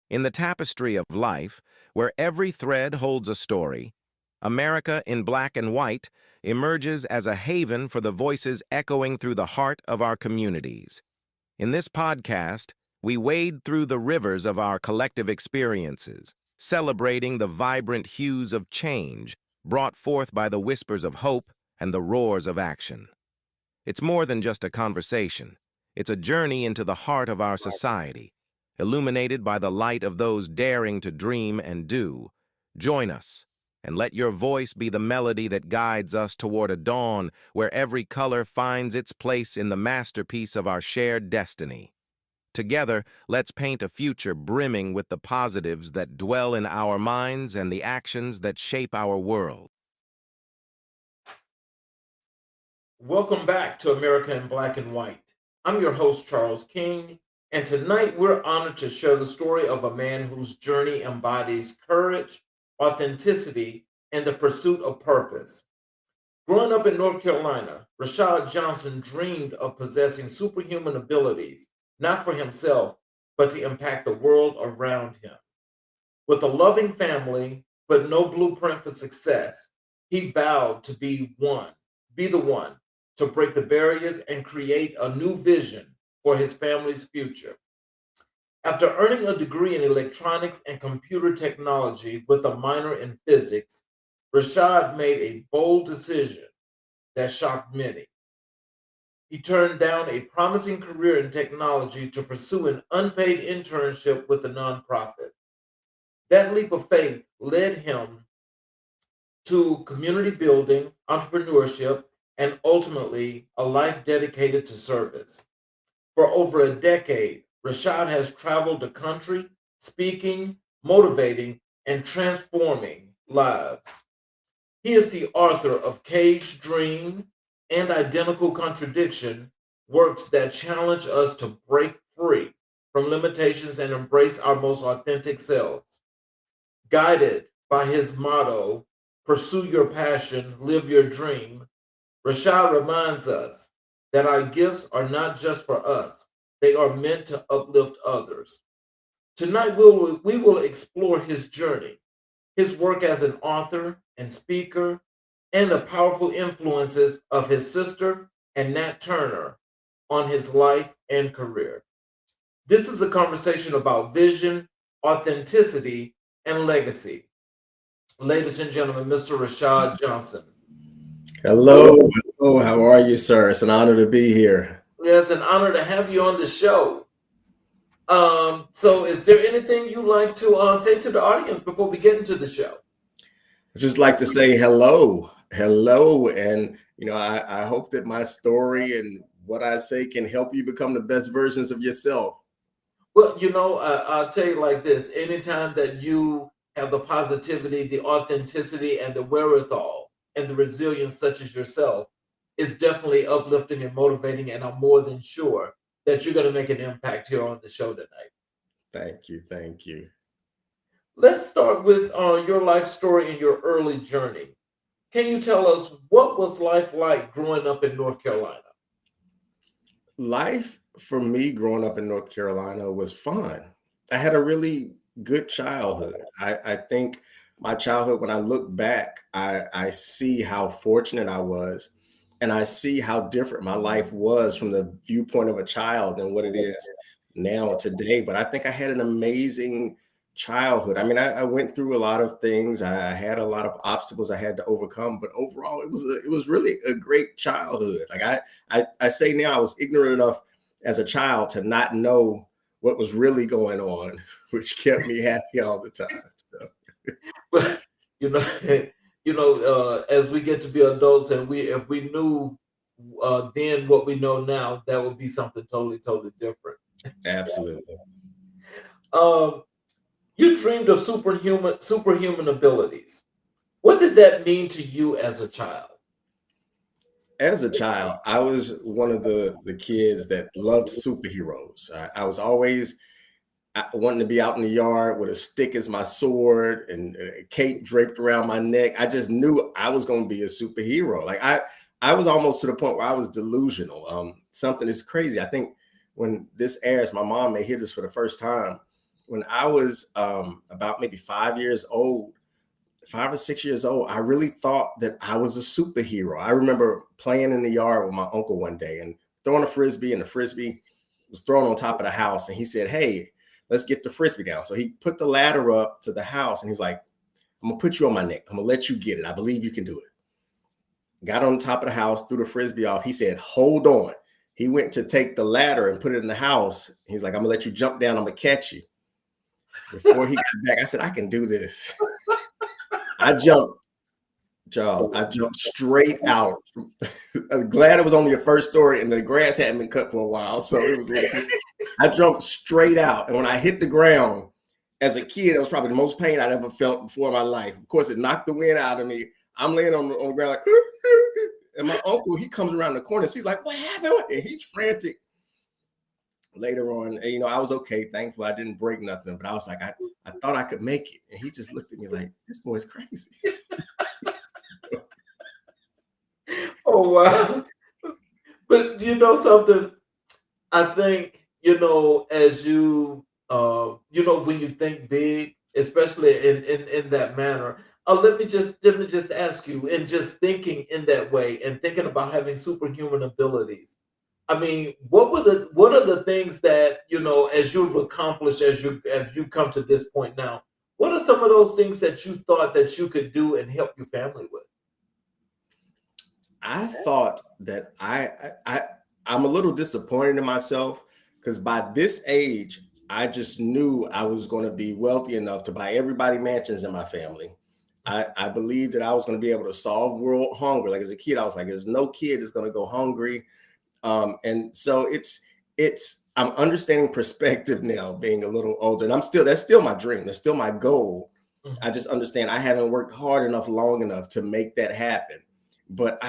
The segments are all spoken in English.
In the tapestry of life, where every thread holds a story, America in black and white emerges as a haven for the voices echoing through the heart of our communities. In this podcast, we wade through the rivers of our collective experiences, celebrating the vibrant hues of change brought forth by the whispers of hope and the roars of action. It's more than just a conversation. It's a journey into the heart of our society, illuminated by the light of those daring to dream and do. Join us, and let your voice be the melody that guides us toward a dawn where every color finds its place in the masterpiece of our shared destiny. Together, let's paint a future brimming with the positives that dwell in our minds and the actions that shape our world. Welcome back to America in Black and White. I'm your host, Charles King, and tonight we're honored to share the story of a man whose journey embodies courage, authenticity, and the pursuit of purpose. Growing up in North Carolina, Rashaad Johnson dreamed of possessing superhuman abilities, not for himself, but to impact the world around him. With a loving family, but no blueprint for success, he vowed to be the one to break the barriers and create a new vision for his family's future. After earning a degree in electronics and computer technology with a minor in physics, Rashad made a bold decision that shocked many. He turned down a promising career in technology to pursue an unpaid internship with a nonprofit. That leap of faith led him to community building, entrepreneurship, and ultimately a life dedicated to service. For over a decade, Rashad has traveled the country, speaking, motivating, and transforming lives. He is the author of Caged Dream and Identical Contradiction, works that challenge us to break free from limitations and embrace our most authentic selves. Guided by his motto, pursue your passion, live your dream, Rashad reminds us that our gifts are not just for us, they are meant to uplift others. Tonight, we will explore his journey, his work as an author and speaker, and the powerful influences of his sister and Nat Turner on his life and career. This is a conversation about vision, authenticity, and legacy. Ladies and gentlemen, Mr. Rashad Johnson. Hello, hello. How are you, sir? It's an honor to be here. It's an honor to have you on the show. So is there anything you'd like to say to the audience before we get into the show? I just like to say hello, hello, and I hope that my story and what I say can help you become the best versions of yourself. Well, I'll tell you like this: anytime that you have the positivity, the authenticity, and the wherewithal and the resilience, such as yourself, is definitely uplifting and motivating. And I'm more than sure that you're going to make an impact here on the show tonight. Thank you, thank you. Let's start with your life story and your early journey. Can you tell us what was life like growing up in North Carolina? Life for me growing up in North Carolina was fun. I had a really good childhood. I think my childhood, when I look back, I see how fortunate I was, and I see how different my life was from the viewpoint of a child than what it is now today. But I think I had an amazing childhood. I mean, I went through a lot of things. I had a lot of obstacles I had to overcome, but overall, it was really a great childhood. Like I say now, I was ignorant enough as a child to not know what was really going on, which kept me happy all the time. So, But you know, as we get to be adults, and we if we knew then what we know now, that would be something totally, totally different. absolutely. Um, you dreamed of superhuman abilities. What did that mean to you as a child? As a child, I was one of the kids that loved superheroes. I was always wanting to be out in the yard with a stick as my sword and a cape draped around my neck. I just knew I was going to be a superhero. I was almost to the point where I was delusional. Something is crazy. I think when this airs, my mom may hear this for the first time. when I was about maybe 5 years old, 5 or 6 years old, I really thought that I was a superhero. I remember playing in the yard with my uncle one day and throwing a frisbee, and the frisbee was thrown on top of the house. And he said, "Hey, let's get the frisbee down." So he put the ladder up to the house, and he was like, "I'm gonna put you on my neck. I'm gonna let you get it. I believe you can do it." Got on top of the house, threw the frisbee off. He said, "Hold on." He went to take the ladder and put it in the house. He's like, "I'm gonna let you jump down. I'm gonna catch you." Before he got back, I said, "I can do this." I jumped, Charles. I jumped straight out. I'm glad it was only a first story and the grass hadn't been cut for a while. So it was like, I jumped straight out. And when I hit the ground as a kid, it was probably the most pain I'd ever felt before in my life. Of course, it knocked the wind out of me. I'm laying on the ground like, and my uncle, he comes around the corner. And he's like, "What happened?" And he's frantic. Later on, you know, I was okay. Thankful I didn't break nothing, but I was like, I thought I could make it. And he just looked at me like, "This boy's crazy." Oh wow. But you know something? I think, as when you think big, especially in that manner. Let me just ask you, and just thinking in that way and thinking about having superhuman abilities. I mean, what are the things that, as you've accomplished, as you come to this point now, what are some of those things that you thought that you could do and help your family with? I thought that I'm a little disappointed in myself because by this age, I just knew I was going to be wealthy enough to buy everybody mansions in my family. I believed that I was going to be able to solve world hunger. Like as a kid, I was like, "There's no kid that's going to go hungry." And so it's I'm understanding perspective now, being a little older, and that's still my dream. That's still my goal. I Mhm. just understand I haven't worked hard enough, long enough to make that happen. But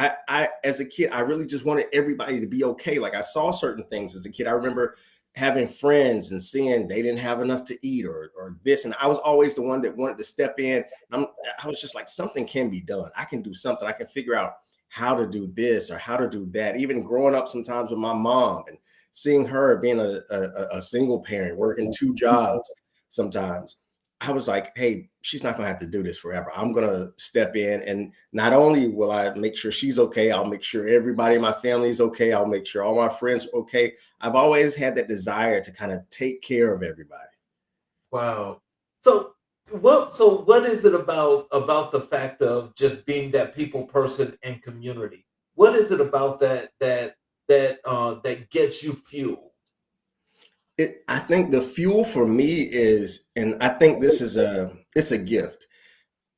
as a kid, I really just wanted everybody to be okay. Like I saw certain things as a kid. I remember having friends and seeing they didn't have enough to eat or this, and I was always the one that wanted to step in. I'm, I was just like, something can be done. I can do something. I can figure out how to do this or how to do that. Even growing up sometimes with my mom and seeing her being a single parent, working two jobs sometimes, I was like, "Hey, she's not gonna have to do this forever. I'm gonna step in, and not only will I make sure she's okay, I'll make sure everybody in my family is okay. I'll make sure all my friends are okay." I've always had that desire to kind of take care of everybody. Wow. So what is it about the fact of just being that people person and community? What is it about that gets you fueled? I think the fuel for me is, and I think this is it's a gift.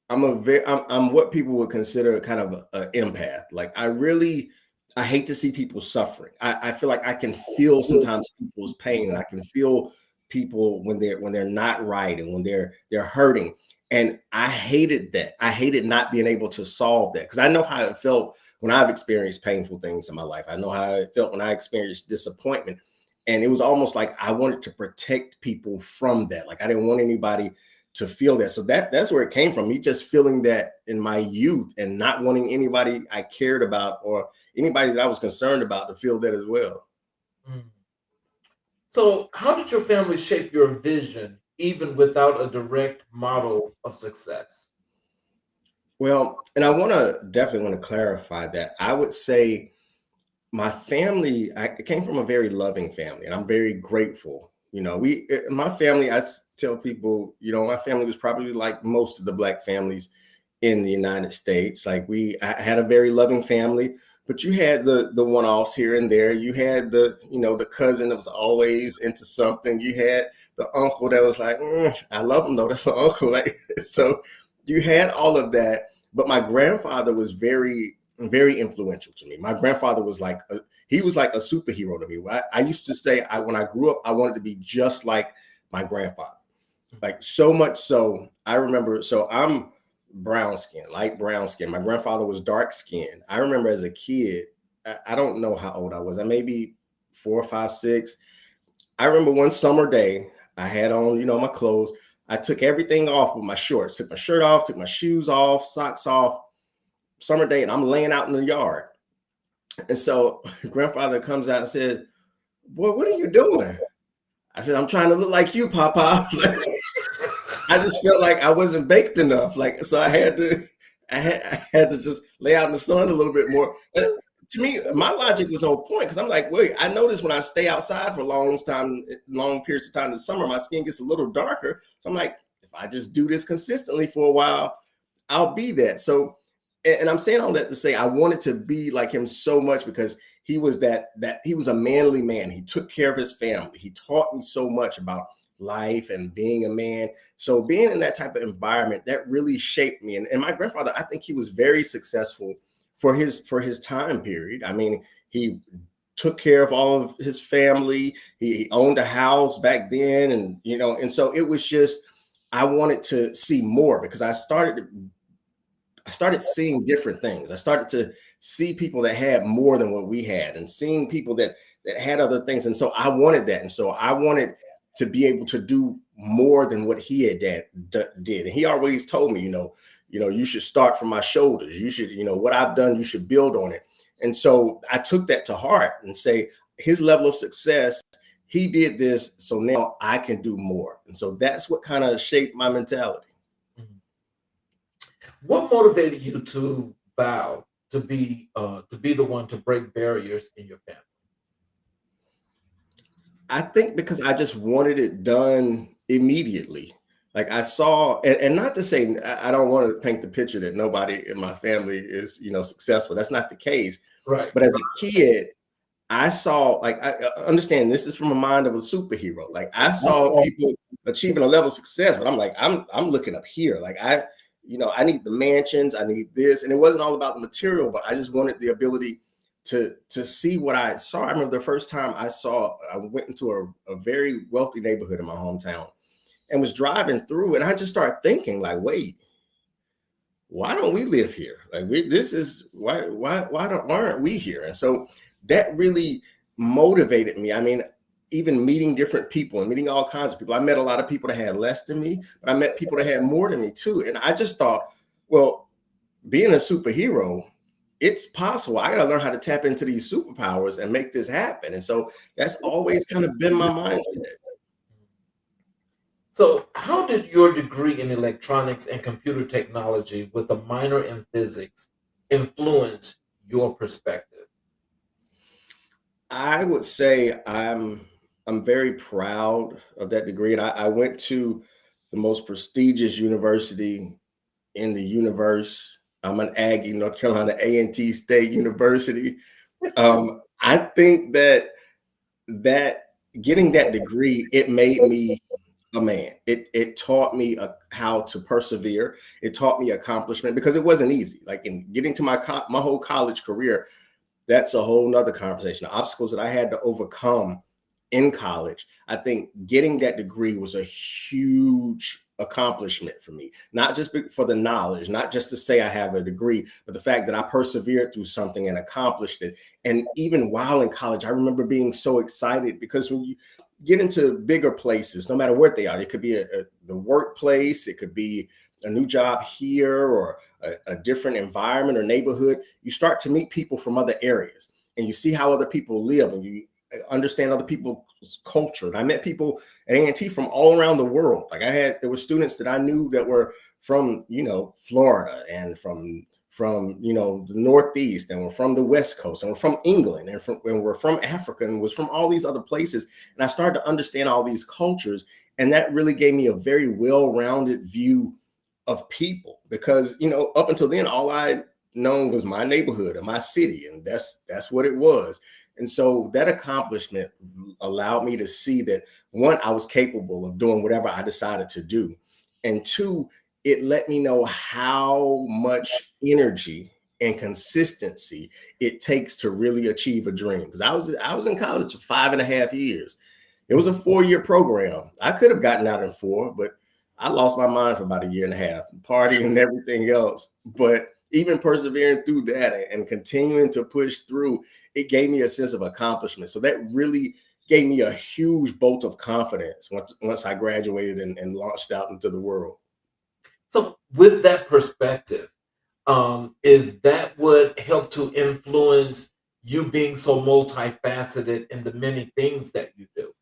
I'm what people would consider kind of an empath. Like I hate to see people suffering. I feel like I can feel sometimes people's pain, and I can feel people when they're not right and when they're hurting. And I hated that. I hated not being able to solve that because I know how it felt when I've experienced painful things in my life. I know how it felt when I experienced disappointment. And it was almost like I wanted to protect people from that. Like I didn't want anybody to feel that. So that's where it came from. Me just feeling that in my youth and not wanting anybody I cared about or anybody that I was concerned about to feel that as well. Mm. So, how did your family shape your vision, even without a direct model of success? Well, and I want to definitely want to clarify that. I would say my family, I came from a very loving family, and I'm very grateful. You know, my family, tell people, my family was probably like most of the Black families in the United States. Like I had a very loving family, but you had the one-offs here and there. You had the cousin that was always into something. You had the uncle that was like, "I love him though. That's my uncle." Like, so you had all of that. But my grandfather was very, very influential to me. My grandfather was like, he was like a superhero to me. I used to say, when I grew up, I wanted to be just like my grandfather. Like so much so, I remember. So I'm brown skin, light brown skin. My grandfather was dark skinned. I remember as a kid, I don't know how old I was. I maybe 4, 5, 6. I remember one summer day, I had on, my clothes. I took everything off with my shorts, took my shirt off, took my shoes off, socks off, summer day, and I'm laying out in the yard. And so grandfather comes out and says, "Boy, what are you doing?" I said, I'm trying to look like you, Papa. I just felt like I wasn't baked enough. Like, so I had to just lay out in the sun a little bit more. And to me, my logic was on point because I'm like, wait, I notice when I stay outside for long periods of time in the summer, my skin gets a little darker. So I'm like, if I just do this consistently for a while, I'll be that. So, and I'm saying all that to say I wanted to be like him so much because he was that he was a manly man. He took care of his family. He taught me so much about life and being a man. So being in that type of environment, that really shaped me. And my grandfather, I think he was very successful for his time period. I mean, he took care of all of his family. He owned a house back then, and and so it was just I wanted to see more because I started seeing different things. I started to see people that had more than what we had, and seeing people that had other things. And so I wanted that, and so I wanted to be able to do more than what he had did. And he always told me, you should start from my shoulders. You should, what I've done, you should build on it. And so I took that to heart and say his level of success, he did this, so now I can do more. And so that's what kind of shaped my mentality. What motivated you to vow to be the one to break barriers in your family? I think because I just wanted it done immediately. Like I saw, and not to say I don't want to paint the picture that nobody in my family is, successful. That's not the case. Right. But as a kid, I saw, like, I understand this is from a mind of a superhero. Like I saw people achieving a level of success, but I'm like, I'm looking up here. Like I need the mansions, I need this. And it wasn't all about the material, but I just wanted the ability to see what I saw. I remember the first time I went into a very wealthy neighborhood in my hometown and was driving through, and I just started thinking, like, wait, why don't we live here? Like this is why aren't we here? And so that really motivated me. I mean, even meeting different people and meeting all kinds of people. I met a lot of people that had less than me, but I met people that had more than me too. And I just thought, well, being a superhero, it's possible. I got to learn how to tap into these superpowers and make this happen. And so that's always kind of been my mindset. So, how did your degree in electronics and computer technology with a minor in physics influence your perspective? I would say I'm very proud of that degree. And I went to the most prestigious university in the universe. I'm an Aggie, North Carolina A&T State University. I think that getting that degree, it made me a man. It taught me how to persevere. It taught me accomplishment because it wasn't easy. Like in getting to my whole college career, that's a whole nother conversation. The obstacles that I had to overcome in college, I think getting that degree was a huge accomplishment for me, not just for the knowledge, not just to say I have a degree, but the fact that I persevered through something and accomplished it. And even while in college, I remember being so excited because when you get into bigger places, no matter what they are, it could be the workplace, it could be a new job here or a different environment or neighborhood, you start to meet people from other areas and you see how other people live and you understand other people's culture. And I met people at A&T from all around the world. Like there were students that I knew that were from, Florida and from the Northeast and were from the West Coast and were from England and were from Africa and was from all these other places. And I started to understand all these cultures. And that really gave me a very well-rounded view of people because, up until then, all I known was my neighborhood or my city. And that's what it was. And so that accomplishment allowed me to see that, one, I was capable of doing whatever I decided to do. And two, it let me know how much energy and consistency it takes to really achieve a dream. Because I was in college for 5.5 years. It was a 4-year program. I could have gotten out in 4, but I lost my mind for about 1.5 years, partying and everything else. But even persevering through that and continuing to push through, it gave me a sense of accomplishment. So that really gave me a huge bolt of confidence once I graduated and launched out into the world. So, with that perspective, is that what helped to influence you being so multifaceted in the many things that you do?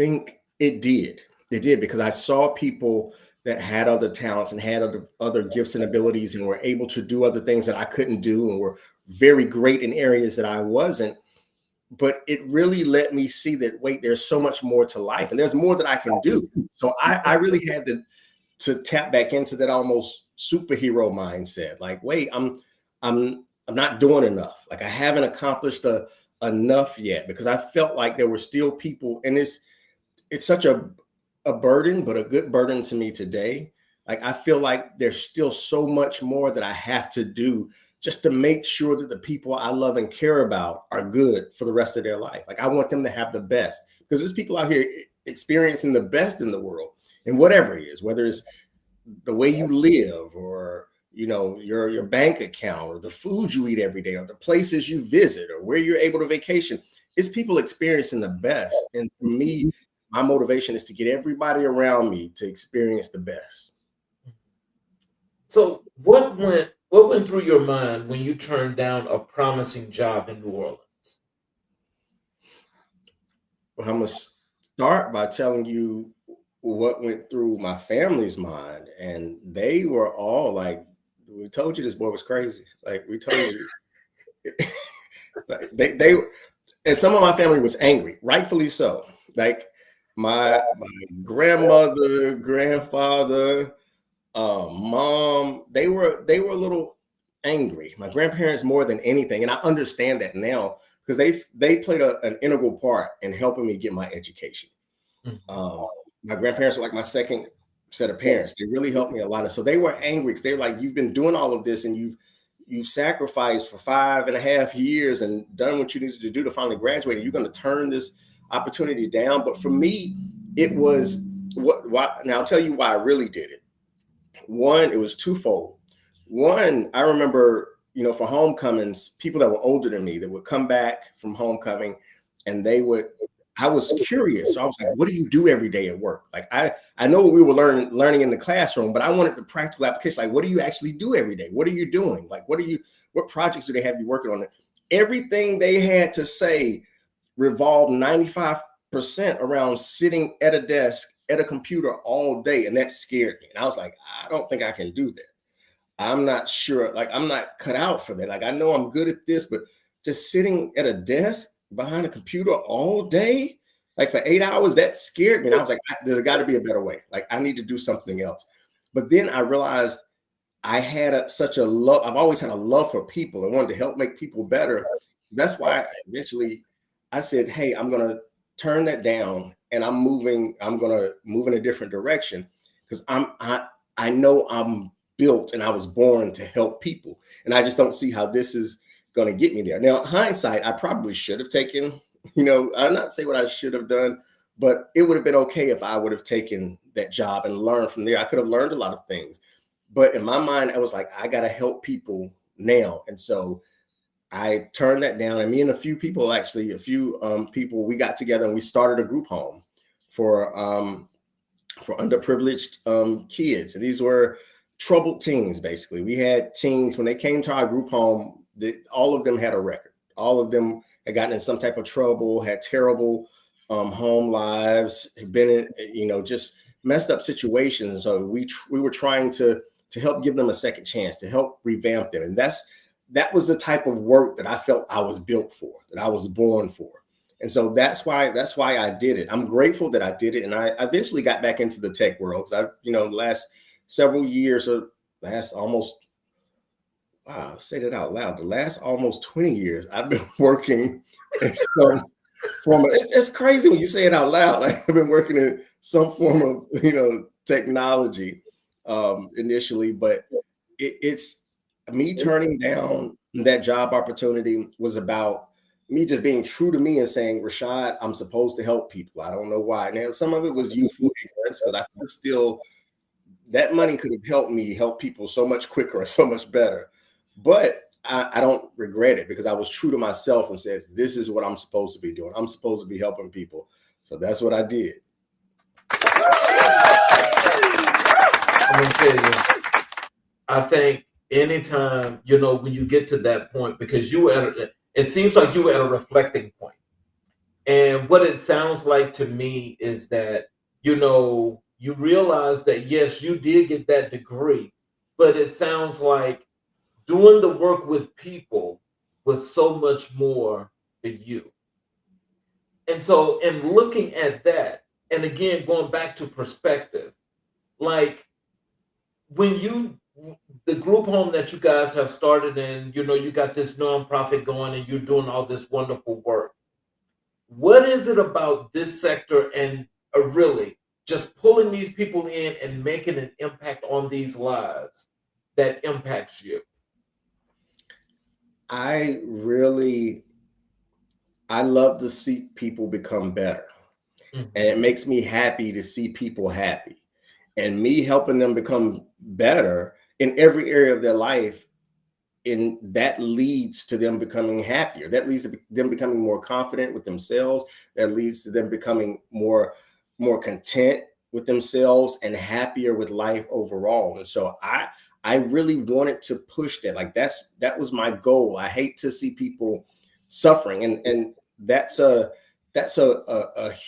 think it did. It did, because I saw people that had other talents and had other gifts and abilities and were able to do other things that I couldn't do and were very great in areas that I wasn't. But it really let me see that, wait, there's so much more to life and there's more that I can do. So I really had to tap back into that almost superhero mindset. Like, wait, I'm not doing enough. Like, I haven't accomplished enough yet, because I felt like there were still people, and it's such a burden, but a good burden to me today. Like, I feel like there's still so much more that I have to do just to make sure that the people I love and care about are good for the rest of their life. Like, I want them to have the best, because there's people out here experiencing the best in the world, and whatever it is, whether it's the way you live, or your bank account, or the food you eat every day, or the places you visit, or where you're able to vacation. It's people experiencing the best. And for me, my motivation is to get everybody around me to experience the best. So what went through your mind when you turned down a promising job in New Orleans? Well, I'm gonna start by telling you what went through my family's mind, and they were all like, "We told you this boy was crazy. Like, we told you." Like, they and some of my family was angry, rightfully so. Like, my grandmother, grandfather, mom, they were a little angry. My grandparents more than anything, and I understand that now, because they played an integral part in helping me get my education. Mhm. My grandparents are like my second set of parents. They really helped me a lot. And so they were angry, because they were like, "You've been doing all of this, and you've sacrificed for 5.5 years and done what you needed to do to finally graduate, and you're going to turn this opportunity down." But for me, it was why. Now I'll tell you why I really did it. One, it was twofold. One, I remember, for homecomings, people that were older than me that would come back from homecoming, and I was curious. So I was like, "What do you do every day at work?" Like, I know what we were learning in the classroom, but I wanted the practical application. Like, what do you actually do every day? What are you doing? Like, what projects do they have you working on? Everything they had to say revolved 95% around sitting at a desk at a computer all day. And that scared me. And I was like, I don't think I can do that. I'm not sure. Like, I'm not cut out for that. Like, I know I'm good at this, but just sitting at a desk behind a computer all day, like for 8 hours, that scared me. And I was like, there's got to be a better way. Like, I need to do something else. But then I realized I had such a love. I've always had a love for people and wanted to help make people better. That's why eventually I said, "Hey, I'm going to turn that down, and I'm going to move in a different direction, because I know I'm built and I was born to help people. And I just don't see how this is going to get me there." Now, hindsight, I probably should have taken, I'm not saying what I should have done, but it would have been okay if I would have taken that job and learned from there. I could have learned a lot of things. But in my mind, I was like, I got to help people now. And so I turned that down. And me and a few people, we got together and we started a group home for underprivileged kids. And these were troubled teens, basically. We had teens, when they came to our group home, all of them had a record. All of them had gotten in some type of trouble, had terrible home lives, had been in, just messed up situations. So we were trying to help give them a second chance, to help revamp them. And that was the type of work that I felt I was built for, that I was born for. And so that's why I did it. I'm grateful that I did it. And I eventually got back into the tech world. So the last several years, or last almost, wow, say that out loud, the last almost 20 years, I've been working in some form of, it's crazy when you say it out loud. Like, I've been working in some form of, technology initially, but it's me turning down that job opportunity was about me just being true to me and saying, "Rashaad, I'm supposed to help people. I don't know why." Now, some of it was youthful ignorance, because I still, that money could have helped me help people so much quicker and so much better. But I don't regret it, because I was true to myself and said, "This is what I'm supposed to be doing. I'm supposed to be helping people." So that's what I did. I'm gonna tell you, I think anytime, when you get to that point, because it seems like you were at a reflecting point. And what it sounds like to me is that, you realize that, yes, you did get that degree, but it sounds like doing the work with people was so much more for you. And so, in looking at that, and again, going back to perspective, like when the group home that you guys have started, and you got this nonprofit going and you're doing all this wonderful work, what is it about this sector and really just pulling these people in and making an impact on these lives that impacts you? I really, I love to see people become better. And Mhm. it makes me happy to see people happy. And me helping them become better in every area of their life, and that leads to them becoming happier. That leads to them becoming more confident with themselves. That leads to them becoming more content with themselves and happier with life overall. And so I really wanted to push that. Like that was my goal. I hate to see people suffering, and that's a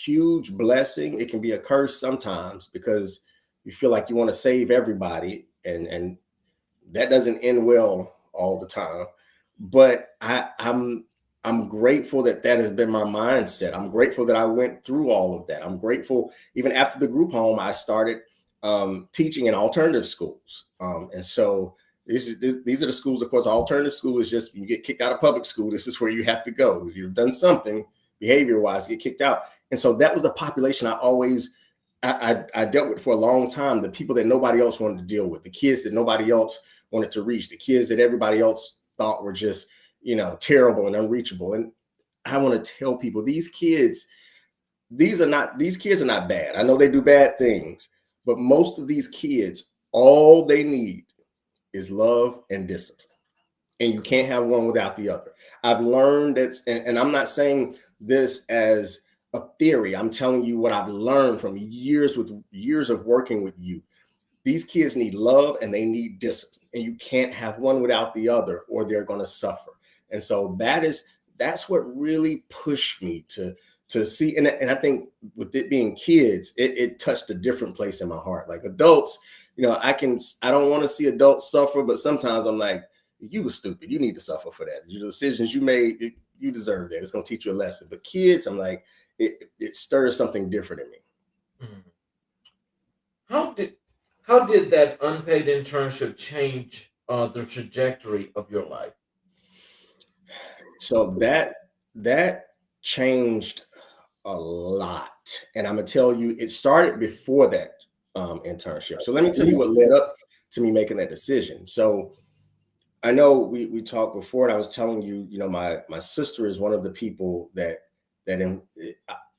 huge blessing. It can be a curse sometimes because you feel like you want to save everybody, and that doesn't end well all the time. But I'm grateful that that has been my mindset. I'm grateful that I went through all of that. I'm grateful even after the group home, I started teaching in alternative schools, and so these are the schools. Of course, alternative school is just you get kicked out of public school. This is where you have to go. You've done something behavior wise, get kicked out, and so that was the population I dealt with for a long time. The people that nobody else wanted to deal with, the kids that nobody else wanted to reach, the kids that everybody else thought were just, terrible and unreachable. And I want to tell people these kids are not bad. I know they do bad things, but most of these kids, all they need is love and discipline. And you can't have one without the other. I've learned that, and I'm not saying this as a theory. I'm telling you what I've learned from years of working with youth. These kids need love and they need discipline, and you can't have one without the other or they're going to suffer. And so that's what really pushed me to see. And I think with it being kids, it touched a different place in my heart. Like adults, I don't want to see adults suffer, but sometimes I'm like, you were stupid, you need to suffer for that. Your decisions you made, you deserve that. It's going to teach you a lesson. But kids, I'm like, it stirs something different in me. Mhm. How did how did that unpaid internship change the trajectory of your life? So that changed a lot. And I'm gonna tell you, it started before that internship. So let me tell you what led up to me making that decision. So I know we talked before, and I was telling you, my sister is one of the people that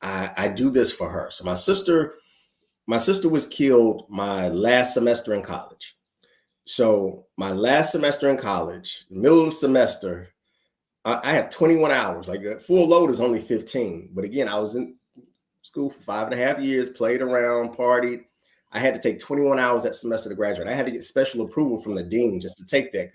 I do this for her. So my sister was killed my last semester in college. So my last semester in college, middle of the semester, I have 21 hours. Like a full load is only 15. But again, I was in school for 5.5 years, played around, partied. I had to take 21 hours that semester to graduate. I had to get special approval from the dean just to take that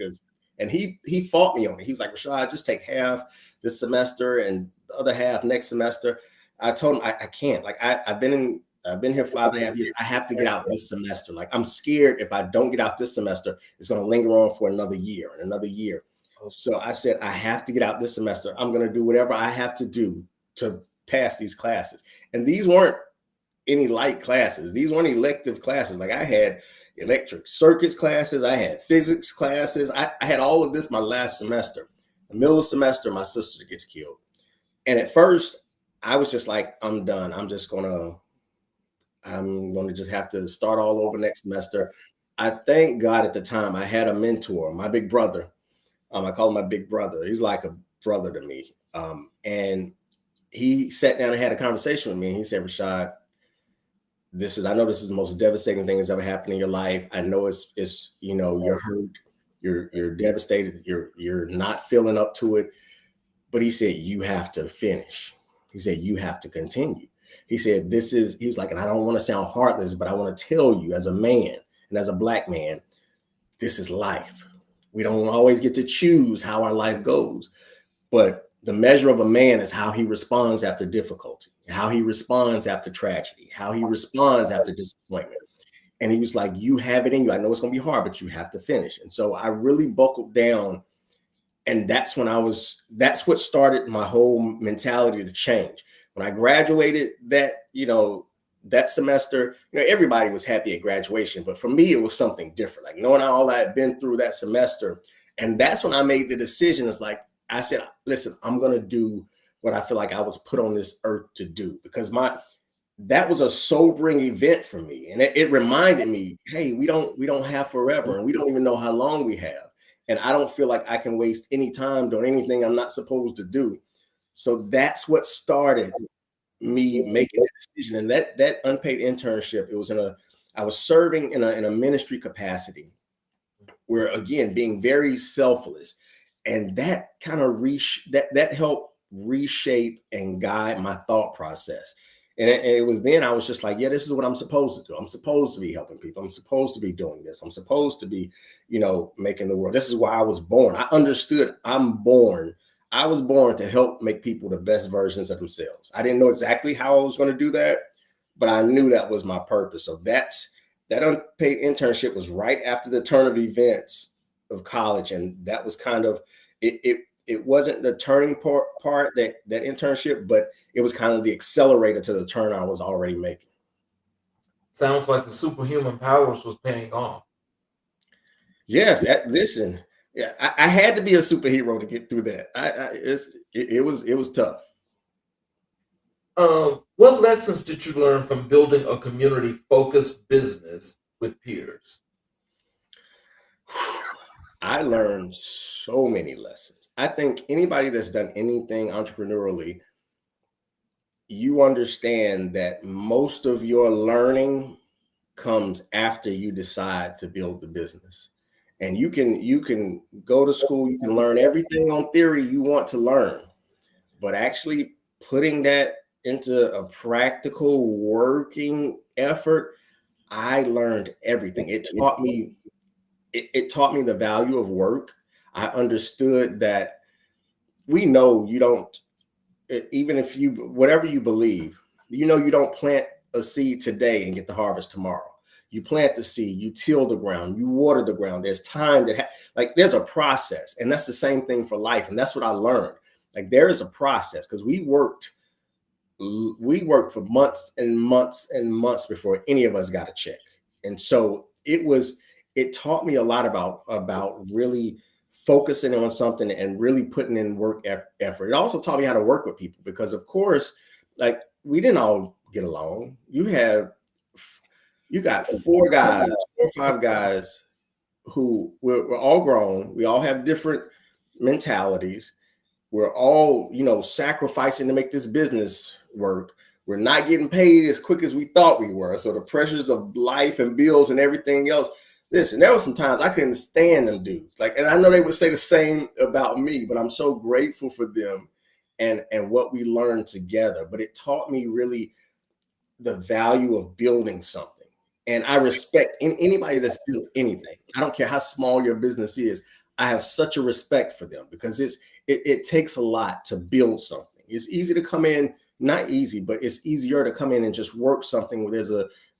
and he fought me on it. He was like, Rashaad, just take half this semester and the other half next semester. I told him I can't. Like I've been here 5.5 years. I have to get out this semester. Like I'm scared if I don't get out this semester, it's going to linger on for another year and another year. So I said, I have to get out this semester. I'm going to do whatever I have to do to pass these classes. And these weren't any light classes. These weren't elective classes. Like I had electric circuits classes. I had physics classes. I had all of this my last semester. The middle of the semester, my sister gets killed. And at first, I was just like, I'm done. I'm gonna just have to start all over next semester. I thank God at the time I had a mentor, my big brother. I call him my big brother. He's like a brother to me. And he sat down and had a conversation with me. And he said, Rashaad, I know this is the most devastating thing that's ever happened in your life. I know it's you're hurt, you're devastated, you're not feeling up to it. But he said, you have to finish. He said, you have to continue. He said, he was like, and I don't want to sound heartless, but I want to tell you as a man and as a Black man, this is life. We don't always get to choose how our life goes, but The measure of a man is how he responds after difficulty, how he responds after tragedy, how he responds after disappointment. And he was like, you have it in you. I know it's going to be hard, but you have to finish. And so I really buckled down. And that's that's what started my whole mentality to change. When I graduated that semester, everybody was happy at graduation, but for me, it was something different. Like knowing all I had been through that semester. And that's when I made the decision. It's like, I said, listen, I'm going to do what I feel like I was put on this earth to do, because that was a sobering event for me. And it reminded me, hey, we don't have forever, and we don't even know how long we have. And I don't feel like I can waste any time doing anything I'm not supposed to do. So that's what started me making that decision. And that unpaid internship, I was serving in a ministry capacity where, again, being very selfless. And that kind of that helped reshape and guide my thought process. And it was then I was just like, yeah, this is what I'm supposed to do. I'm supposed to be helping people. I'm supposed to be doing this. I'm supposed to be, making the world. This is why I was born. I understood I was born to help make people the best versions of themselves. I didn't know exactly how I was going to do that, but I knew that was my purpose. So that unpaid internship was right after the turn of events of college. And that was kind of, it wasn't the turning part, that internship, but it was kind of the accelerator to the turn I was already making. Sounds like the superhuman powers was paying off. Yes, listen, yeah, I had to be a superhero to get through that. It was tough. What lessons did you learn from building a community-focused business with peers? I learned so many lessons. I think anybody that's done anything entrepreneurially, you understand that most of your learning comes after you decide to build the business. And you can go to school, you can learn everything on theory you want to learn, but actually putting that into a practical working effort, I learned everything. It taught me the value of work. I understood that we know you don't, even if whatever you believe, you don't plant a seed today and get the harvest tomorrow. You plant the seed, you till the ground, you water the ground. There's time there's a process. And that's the same thing for life. And that's what I learned. Like there is a process, because we worked for months and months and months before any of us got a check. And so it taught me a lot about really focusing on something and really putting in work effort. It also taught me how to work with people, because of course, like we didn't all get along. You got 4 or 5 guys who we're all grown. We all have different mentalities. We're all, sacrificing to make this business work. We're not getting paid as quick as we thought we were. So the pressures of life and bills and everything else. Listen, there were some times I couldn't stand them dudes. And I know they would say the same about me, but I'm so grateful for them and what we learned together. But it taught me really the value of building something. And I respect anybody that's built anything. I don't care how small your business is. I have such a respect for them, because it takes a lot to build something. It's easy to come in, not easy, but it's easier to come in and just work something where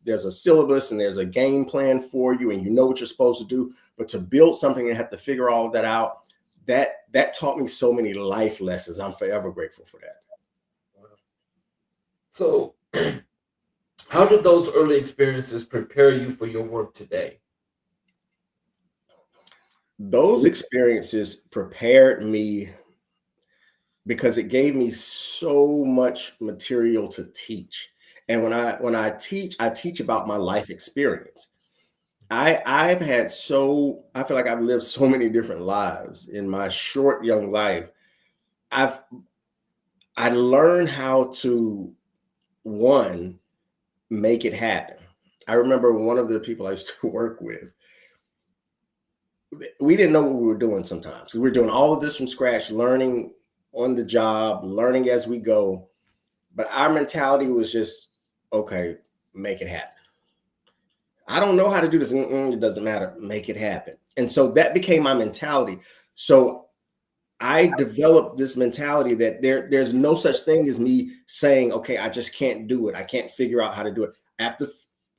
there's a syllabus and there's a game plan for you and you know what you're supposed to do. But to build something and have to figure all of that out, that taught me so many life lessons. I'm forever grateful for that. So how did those early experiences prepare you for your work today? Those experiences prepared me because it gave me so much material to teach. And when I teach about my life experience. I feel like I've lived so many different lives in my short young life. I learned how to, one, make it happen. I remember one of the people I used to work with, we didn't know what we were doing sometimes. We were doing all of this from scratch, learning on the job, learning as we go. But our mentality was just, okay, make it happen. I don't know how to do this. It doesn't matter. Make it happen. And so that became my mentality. So I developed this mentality that there's no such thing as me saying, okay, I just can't do it. I can't figure out how to do it. I have to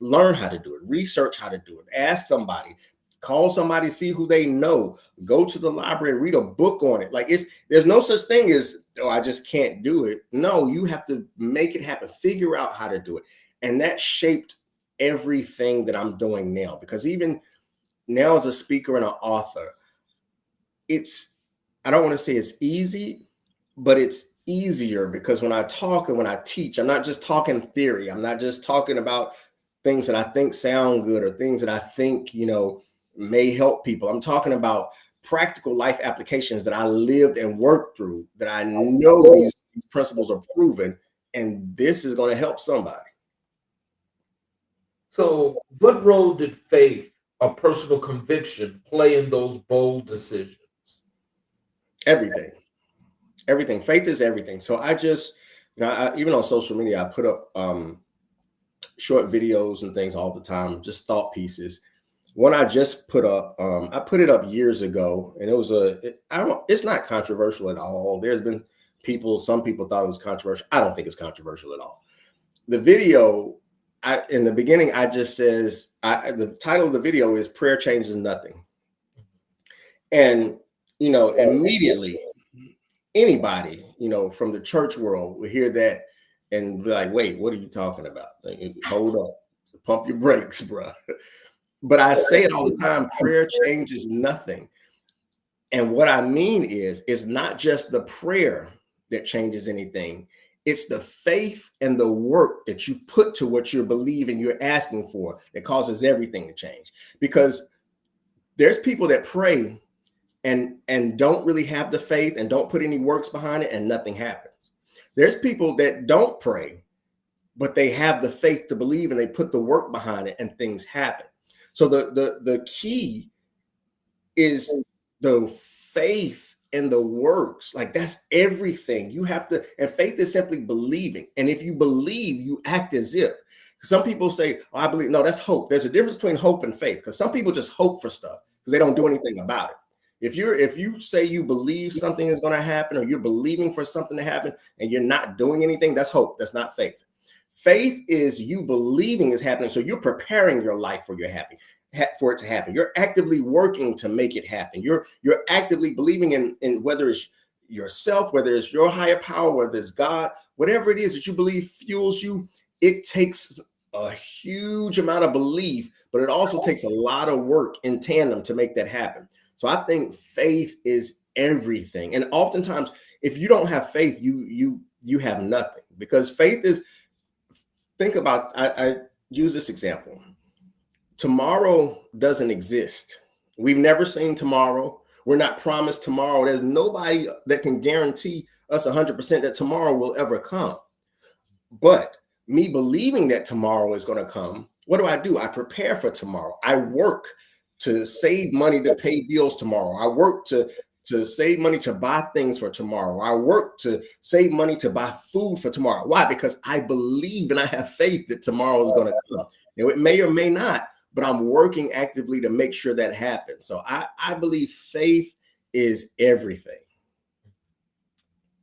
learn how to do it, research how to do it, ask somebody, call somebody, see who they know, go to the library, read a book on it. Like there's no such thing as, oh, I just can't do it. No, you have to make it happen, figure out how to do it. And that shaped everything that I'm doing now, because even now as a speaker and an author, I don't want to say it's easy, but it's easier because when I talk and when I teach, I'm not just talking theory. I'm not just talking about things that I think sound good or things that I think, may help people. I'm talking about practical life applications that I lived and worked through, that I know these principles are proven, and this is going to help somebody. So, what role did faith or personal conviction play in those bold decisions? Everything. Faith is everything. So I just, even on social media, I put up short videos and things all the time, just thought pieces. One I just put up, I put it up years ago, and it was it's not controversial at all. There's been some people thought it was controversial. I don't think it's controversial at all. The video, in the beginning, I just says, the title of the video is "Prayer Changes Nothing," and immediately anybody from the church world will hear that and be like, wait, what are you talking about? Like, hold up, pump your brakes, bro. But I say it all the time, prayer changes nothing. And what I mean is, it's not just the prayer that changes anything. It's the faith and the work that you put to what you're believing, you're asking for, that causes everything to change. Because there's people that pray and don't really have the faith and don't put any works behind it, and nothing happens. There's people that don't pray, but they have the faith to believe and they put the work behind it, and things happen. So the key is the faith and the works. Like, that's everything. You have to, and faith is simply believing. And if you believe, you act as if. Some people say, oh, I believe. No, that's hope. There's a difference between hope and faith, because some people just hope for stuff because they don't do anything about it. If you say you believe something is going to happen, or you're believing for something to happen and you're not doing anything, that's hope. That's not faith. Faith is you believing is happening. So you're preparing your life for it to happen. You're actively working to make it happen. You're actively believing in whether it's yourself, whether it's your higher power, whether it's God, whatever it is that you believe fuels you. It takes a huge amount of belief, but it also takes a lot of work in tandem to make that happen. So I think faith is everything. And oftentimes, if you don't have faith, you have nothing, because faith is, think about, I use this example. Tomorrow doesn't exist. We've never seen tomorrow. We're not promised tomorrow. There's nobody that can guarantee us 100% that tomorrow will ever come. But me believing that tomorrow is going to come, what do? I prepare for tomorrow. I work to save money to pay bills tomorrow. I work to save money to buy things for tomorrow. I work to save money to buy food for tomorrow. Why? Because I believe and I have faith that tomorrow is going to come. It may or may not, but I'm working actively to make sure that happens. So I believe faith is everything.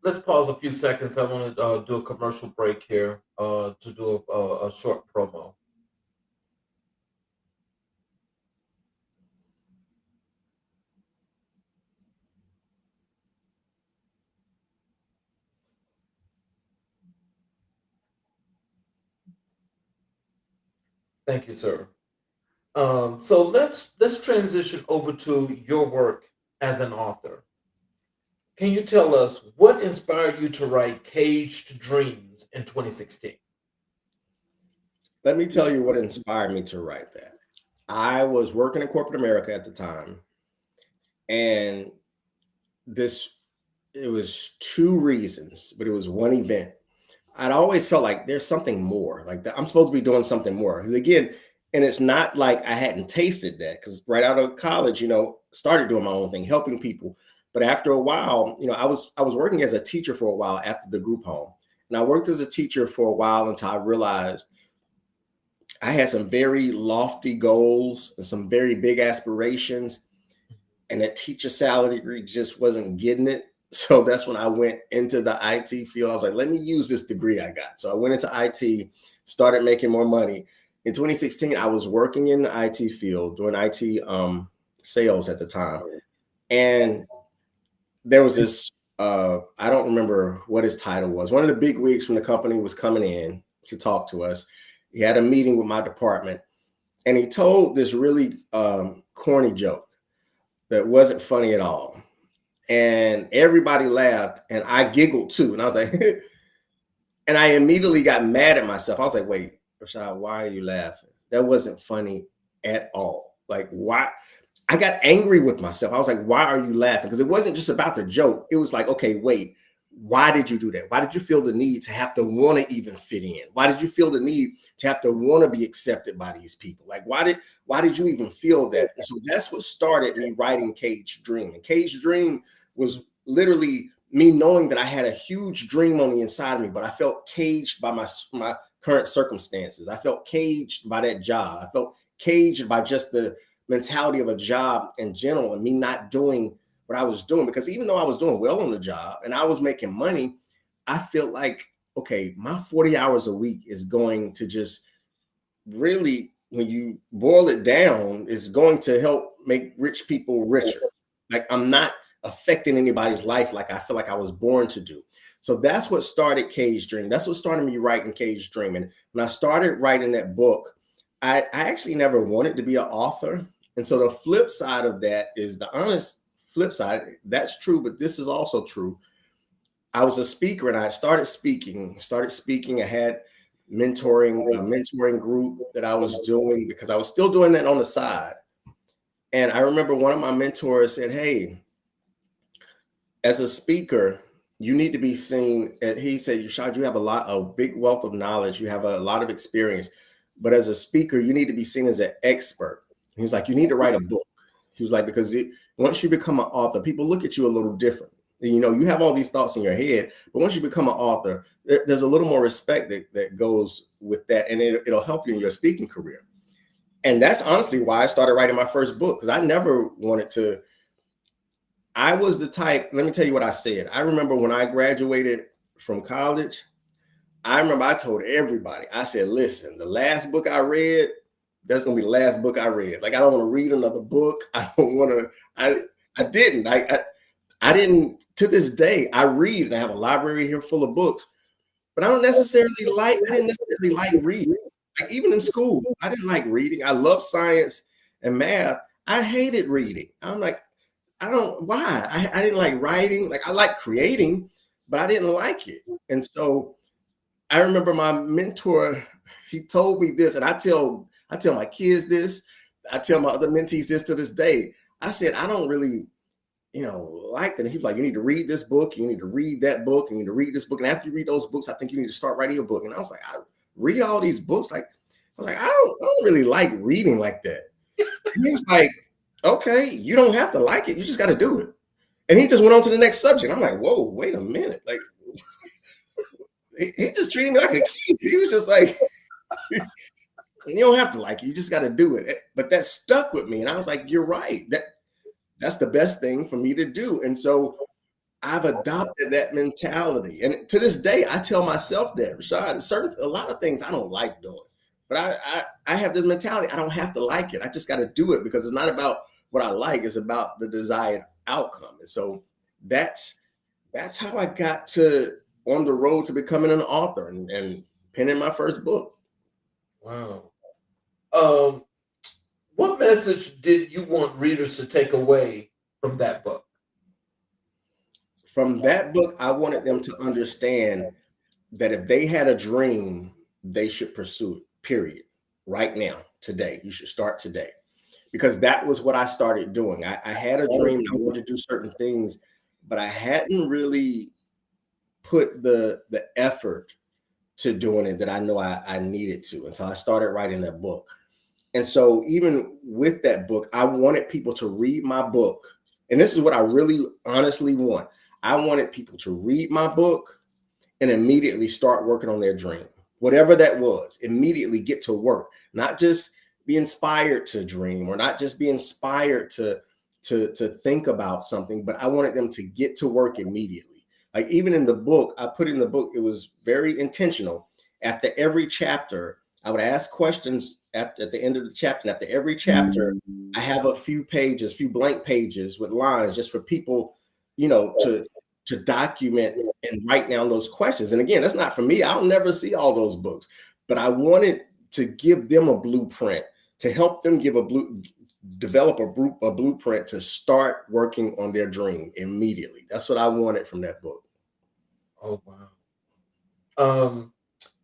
Let's pause a few seconds. I want to do a commercial break here to do a short promo. Thank you, sir. So let's transition over to your work as an author. Can you tell us what inspired you to write Caged Dreams in 2016? Let me tell you what inspired me to write that. I was working in corporate America at the time, and it was two reasons, but it was one event. I'd always felt like there's something more, like that I'm supposed to be doing something more. Because again, and it's not like I hadn't tasted that, because right out of college, started doing my own thing, helping people. But after a while, I was working as a teacher for a while after the group home. And I worked as a teacher for a while until I realized I had some very lofty goals and some very big aspirations. and that teacher salary degree just wasn't getting it. So that's when I went into the IT field. I was like, let me use this degree I got. So I went into IT, started making more money. In 2016, I was working in the IT field, doing IT sales at the time. And there was this, I don't remember what his title was. One of the big wigs from the company was coming in to talk to us. He had a meeting with my department, and he told this really corny joke that wasn't funny at all. And everybody laughed, and I giggled too. And I was like, and I immediately got mad at myself. I was like, wait, Rashaad, why are you laughing? That wasn't funny at all. Like, why? I got angry with myself. I was like, why are you laughing? Because it wasn't just about the joke. It was like, okay, wait, why did you do that? Why did you feel the need to have to want to even fit in? Why did you feel the need to have to want to be accepted by these people? Like, why did you even feel that? And so that's what started me writing Cage Dream. And Cage Dream was literally me knowing that I had a huge dream on the inside of me, but I felt caged by my current circumstances. I felt caged by that job. I felt caged by just the mentality of a job in general and me not doing what I was doing. Because even though I was doing well on the job and I was making money, I feel like, okay, my 40 hours a week is going to just really, when you boil it down, is going to help make rich people richer. Like, I'm not affecting anybody's life like I feel like I was born to do. So that's what started Cage Dream. That's what started me writing Cage Dream. And when I started writing that book, I actually never wanted to be an author. And so the flip side of that is the honest flip side. That's true, but this is also true. I was a speaker and I started speaking. I had a mentoring group that I was doing because I was still doing that on the side. And I remember one of my mentors said, hey, as a speaker, you need to be seen. He said, Rashaad, you have a big wealth of knowledge. You have a lot of experience. But as a speaker, you need to be seen as an expert. He was like, you need to write a book. He was like, because once you become an author, people look at you a little different. You know, you have all these thoughts in your head, but once you become an author, there's a little more respect that goes with that. And it'll help you in your speaking career. And that's honestly why I started writing my first book, because I never wanted to. I was the type, let me tell you what I said. I remember when I graduated from college, I remember I told everybody, I said, listen, the last book I read, that's going to be the last book I read. Like, I don't want to read another book. I don't want to, I didn't. I didn't, to this day, I read and I have a library here full of books, but I didn't necessarily like reading. Like, even in school, I didn't like reading. I love science and math. I hated reading. I'm like, why? I didn't like writing. Like, I like creating, but I didn't like it. And so I remember my mentor, he told me this, and I tell my kids this, I tell my other mentees this to this day. I said, I don't really, like that. And he was like, you need to read this book, you need to read that book, you need to read this book. And after you read those books, I think you need to start writing a book. And I was like, I read all these books. Like, I was like, I don't really like reading like that. And he was like, okay, you don't have to like it. You just got to do it. And he just went on to the next subject. I'm like, whoa, wait a minute. Like, he just treated me like a kid. He was just like, you don't have to like it. You just got to do it. But that stuck with me. And I was like, you're right. That's the best thing for me to do. And so I've adopted that mentality. And to this day, I tell myself that, Rashaad, a lot of things I don't like doing. But I have this mentality. I don't have to like it. I just got to do it, because it's not about what I like. It's about the desired outcome. And so that's how I got on the road to becoming an author and penning my first book. Wow. What message did you want readers to take away from that book? From that book, I wanted them to understand that if they had a dream, they should pursue it, period. Right now, today. You should start today. Because that was what I started doing. I had a dream. I wanted to do certain things, but I hadn't really put the effort to doing it that I know I needed to until I started writing that book. And so even with that book, I wanted people to read my book. And this is what I really honestly want. I wanted people to read my book and immediately start working on their dream. Whatever that was, immediately get to work, not just be inspired to dream or not just be inspired to to think about something, but I wanted them to get to work immediately. Like even in the book, I put in the book, it was very intentional. After every chapter, I would ask questions at the end of the chapter. And after every chapter, I have a few pages, few blank pages with lines just for people, to document and write down those questions. And again, that's not for me. I'll never see all those books, but I wanted to give them a blueprint to help them develop a blueprint to start working on their dream immediately. That's what I wanted from that book. Oh, wow.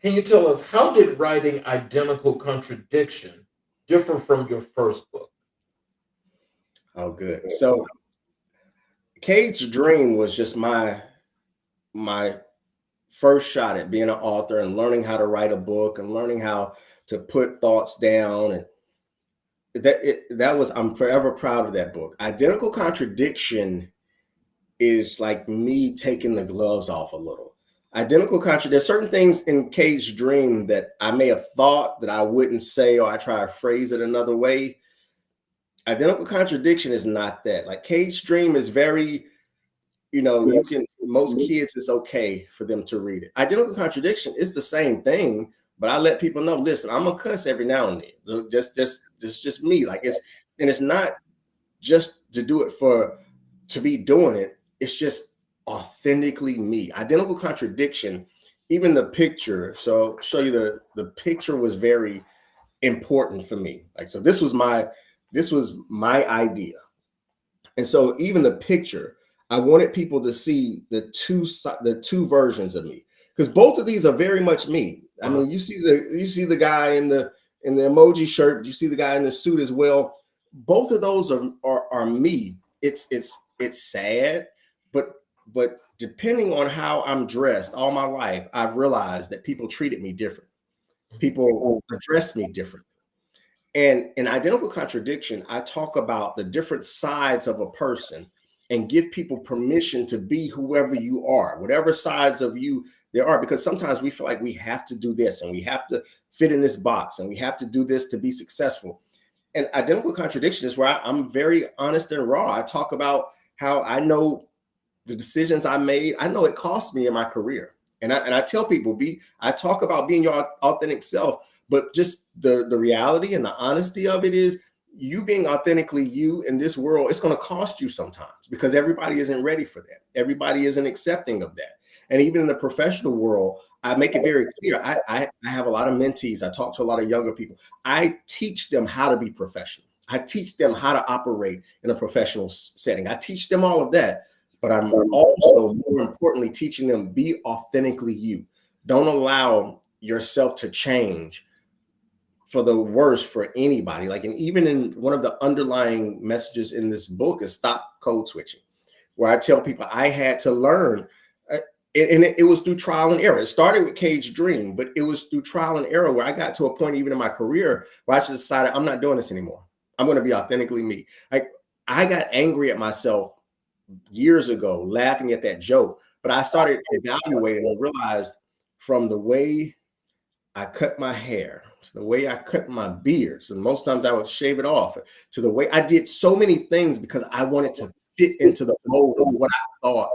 Can you tell us, how did writing Identical Contradiction differ from your first book? Oh, good. So Cade's Dream was just my first shot at being an author and learning how to write a book and learning how to put thoughts down. And I'm forever proud of that book. Identical Contradiction is like me taking the gloves off a little. There's certain things in Cade's Dream that I may have thought that I wouldn't say, or I try to phrase it another way. Identical Contradiction is not that. Like Cade's Dream is very, most kids, it's okay for them to read it. Identical Contradiction is the same thing, but I let people know, listen, I'm gonna cuss every now and then. Just me. Like it's not just to do it to be doing it. It's just authentically me. Identical Contradiction, even the picture. So I'll show you the picture was very important for me. Like, so this was my idea. And so even the picture, I wanted people to see the two versions of me, because both of these are very much me. I mean, you see the guy in the emoji shirt, but you see the guy in the suit as well. Both of those are me. It's sad, but depending on how I'm dressed all my life, I've realized that people treated me different. People addressed me different. And in Identical Contradiction, I talk about the different sides of a person and give people permission to be whoever you are, whatever sides of you there are, because sometimes we feel like we have to do this and we have to fit in this box and we have to do this to be successful. And Identical Contradiction is where I'm very honest and raw. I talk about how I know the decisions I made. I know it cost me in my career. And I tell people, I talk about being your authentic self, but just the reality and the honesty of it is, you being authentically you in this world, it's going to cost you sometimes, because everybody isn't ready for that. Everybody isn't accepting of that. And even in the professional world, I make it very clear. I have a lot of mentees. I talk to a lot of younger people. I teach them how to be professional. I teach them how to operate in a professional setting. I teach them all of that. But I'm also, more importantly, teaching them, be authentically you. Don't allow yourself to change for the worse for anybody. Like, and even in one of the underlying messages in this book is stop code switching, where I tell people I had to learn, and it was through trial and error. It started with Cade's Dream, but it was through trial and error where I got to a point, even in my career, where I just decided I'm not doing this anymore. I'm going to be authentically me. Like, I got angry at myself years ago, laughing at that joke, but I started evaluating and realized, from the way I cut my hair, to the way I cut my beard, so most times I would shave it off, to the way I did so many things because I wanted to fit into the mold of what I thought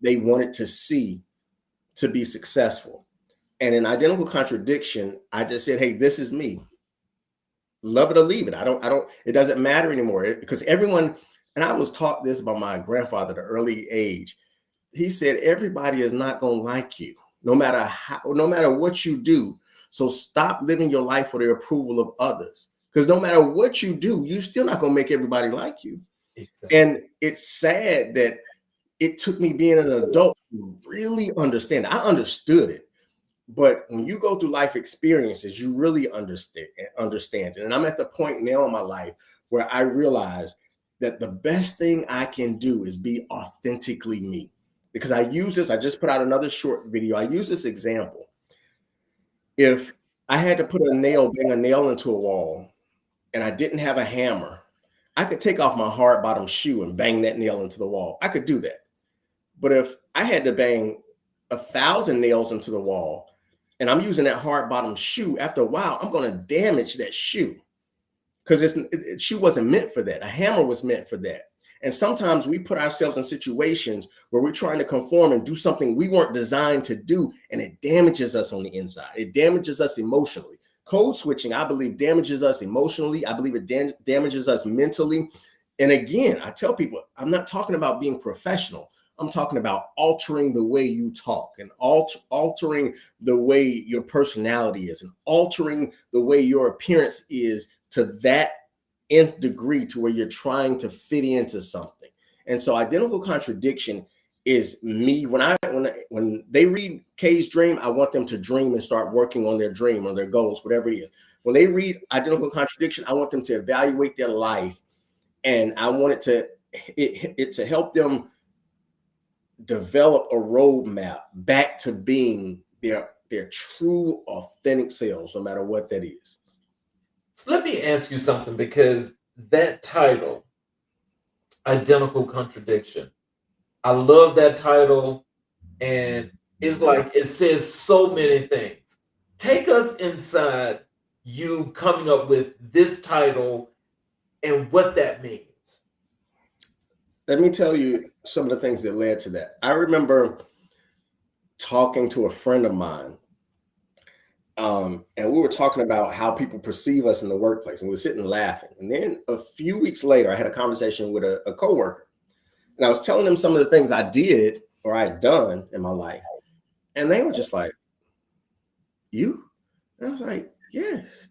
they wanted to see to be successful. And in Identical Contradiction, I just said, hey, this is me. Love it or leave it. It doesn't matter anymore, because everyone, and I was taught this by my grandfather at an early age. He said, everybody is not going to like you, no matter what you do. So stop living your life for the approval of others, because no matter what you do, you're still not going to make everybody like you. Exactly. And it's sad that it took me being an adult to really understand. I understood it, but when you go through life experiences, you really understand it. And I'm at the point now in my life where I realize that the best thing I can do is be authentically me. Because I just put out another short video. I use this example. If I had to bang a nail into a wall, and I didn't have a hammer, I could take off my hard bottom shoe and bang that nail into the wall. I could do that. But if I had to bang 1,000 nails into the wall, and I'm using that hard bottom shoe, after a while, I'm going to damage that shoe, because shoe wasn't meant for that. A hammer was meant for that. And sometimes we put ourselves in situations where we're trying to conform and do something we weren't designed to do, and it damages us on the inside. It damages us emotionally. Code switching, I believe, damages us emotionally. I believe it damages us mentally. And again, I tell people, I'm not talking about being professional. I'm talking about altering the way you talk and altering the way your personality is and altering the way your appearance is to that nth degree to where you're trying to fit into something. And so identical contradiction is me. When they read Kay's dream, I want them to dream and start working on their dream or their goals, whatever it is. When they read identical contradiction, I want them to evaluate their life, and I want it to help them develop a roadmap back to being their true, authentic selves, no matter what that is. So let me ask you something, because that title, Identical Contradiction, I love that title, and it's like it says so many things. Take us inside you coming up with this title and what that means. Let me tell you some of the things that led to that. I remember talking to a friend of mine, and we were talking about how people perceive us in the workplace, and we were sitting laughing. And then a few weeks later, I had a conversation with a coworker, and I was telling them some of the things I did or I had done in my life, and they were just like, "You?" And I was like, "Yes."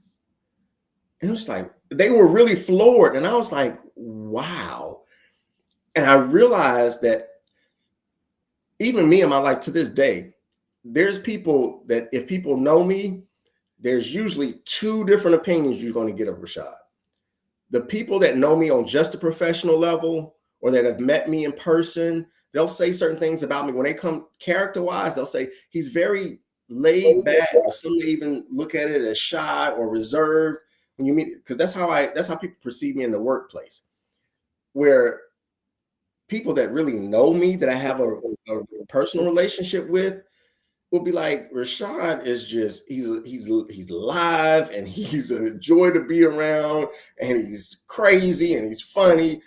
And it was like they were really floored, and I was like, "Wow." And I realized that even me in my life to this day, there's people that if people know me, there's usually two different opinions you're going to get of Rashaad. The people that know me on just a professional level or that have met me in person, they'll say certain things about me. When they come character-wise, they'll say he's very laid back, or some may even look at it as shy or reserved when you meet, because that's how people perceive me in the workplace. Where people that really know me, that I have a personal relationship with, will be like, Rashaad is just he's live and he's a joy to be around and he's crazy and he's funny.